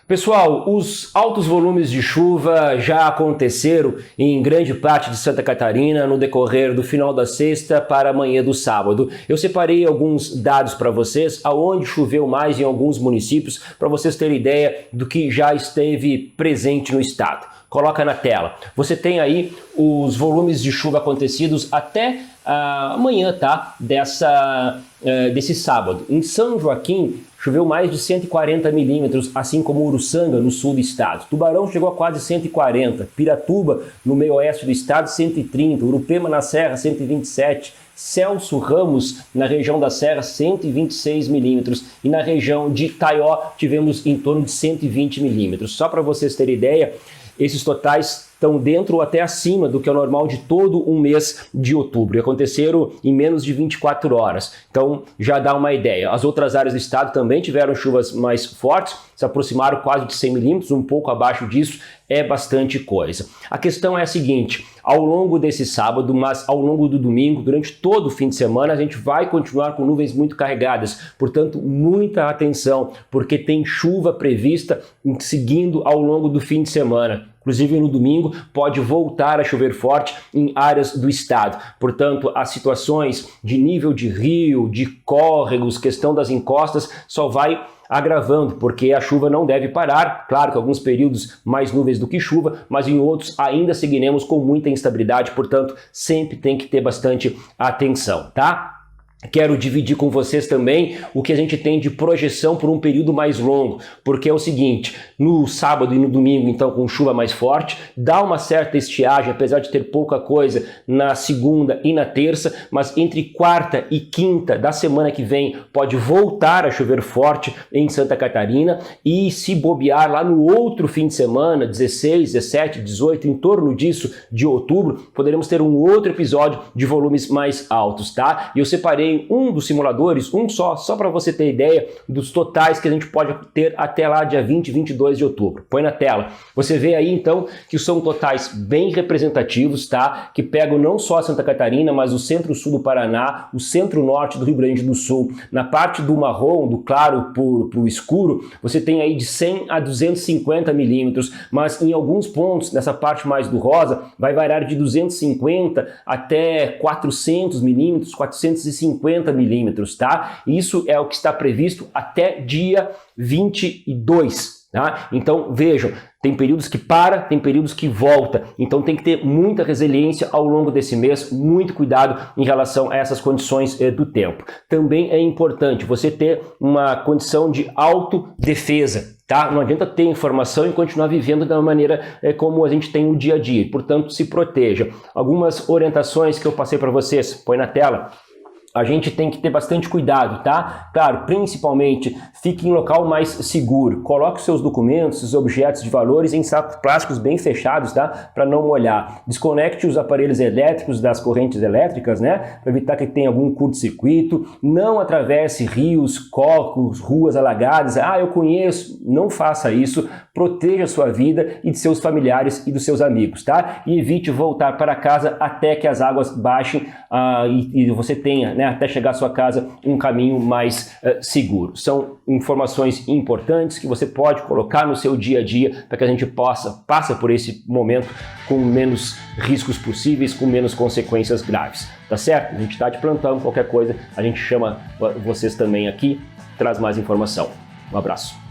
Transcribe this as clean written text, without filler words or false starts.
Pessoal, os altos volumes de chuva já aconteceram em grande parte de Santa Catarina no decorrer do final da sexta para a manhã do sábado. Eu separei alguns dados para vocês, aonde choveu mais em alguns municípios, para vocês terem ideia do que já esteve presente no estado. Coloca na tela. Você tem aí os volumes de chuva acontecidos até amanhã, tá? Desse sábado. Em São Joaquim, choveu mais de 140 milímetros, assim como Uruçanga, no sul do estado. Tubarão chegou a quase 140, Piratuba, no meio oeste do estado, 130, Urupema, na Serra, 127, Celso Ramos, na região da Serra, 126 milímetros, e na região de Taió tivemos em torno de 120 milímetros. Só para vocês terem ideia, esses totais estão dentro ou até acima do que é o normal de todo um mês de outubro. E aconteceram em menos de 24 horas. Então já dá uma ideia. As outras áreas do estado também tiveram chuvas mais fortes, se aproximaram quase de 100 milímetros, um pouco abaixo disso, é bastante coisa. A questão é a seguinte: ao longo desse sábado, mas ao longo do domingo, durante todo o fim de semana, a gente vai continuar com nuvens muito carregadas. Portanto, muita atenção, porque tem chuva prevista seguindo ao longo do fim de semana. Inclusive no domingo pode voltar a chover forte em áreas do estado. Portanto, as situações de nível de rio, de córregos, questão das encostas, só vai agravando, porque a chuva não deve parar. Claro que alguns períodos mais nuvens do que chuva, mas em outros ainda seguiremos com muita instabilidade, portanto, sempre tem que ter bastante atenção, tá? Quero dividir com vocês também o que a gente tem de projeção por um período mais longo, porque é o seguinte: no sábado e no domingo, então, com chuva mais forte, dá uma certa estiagem, apesar de ter pouca coisa na segunda e na terça, mas entre quarta e quinta da semana que vem pode voltar a chover forte em Santa Catarina, e se bobear lá no outro fim de semana, 16, 17, 18, em torno disso, de outubro, poderemos ter um outro episódio de volumes mais altos, tá? E eu separei um dos simuladores, um só para você ter ideia dos totais que a gente pode ter até lá dia 20 e 22 de outubro. Põe na tela. Você vê aí então que são totais bem representativos, tá? Que pegam não só Santa Catarina, mas o centro-sul do Paraná, o centro-norte do Rio Grande do Sul. Na parte do marrom, do claro pro escuro, você tem aí de 100 a 250 milímetros, mas em alguns pontos, nessa parte mais do rosa, vai variar de 250 até 400 milímetros, 450 milímetros, tá? Isso é o que está previsto até dia 22, tá? Então, vejam, tem períodos que para, tem períodos que volta. Então tem que ter muita resiliência ao longo desse mês, muito cuidado em relação a essas condições do tempo. Também é importante você ter uma condição de autodefesa, tá? Não adianta ter informação e continuar vivendo da maneira como a gente tem no dia a dia. Portanto, se proteja. Algumas orientações que eu passei para vocês, põe na tela. A gente tem que ter bastante cuidado, tá? Claro, principalmente, fique em local mais seguro. Coloque os seus documentos, os objetos de valores em sacos plásticos bem fechados, tá? Para não molhar. Desconecte os aparelhos elétricos das correntes elétricas, né? Para evitar que tenha algum curto-circuito. Não atravesse rios, córregos, ruas alagadas. Ah, eu conheço. Não faça isso. Proteja a sua vida e de seus familiares e dos seus amigos, tá? E evite voltar para casa até que as águas baixem e você tenha, né, até chegar à sua casa, um caminho mais seguro. São informações importantes que você pode colocar no seu dia a dia para que a gente passe por esse momento com menos riscos possíveis, com menos consequências graves. Tá certo? A gente está de plantão, qualquer coisa, a gente chama vocês também aqui, traz mais informação. Um abraço.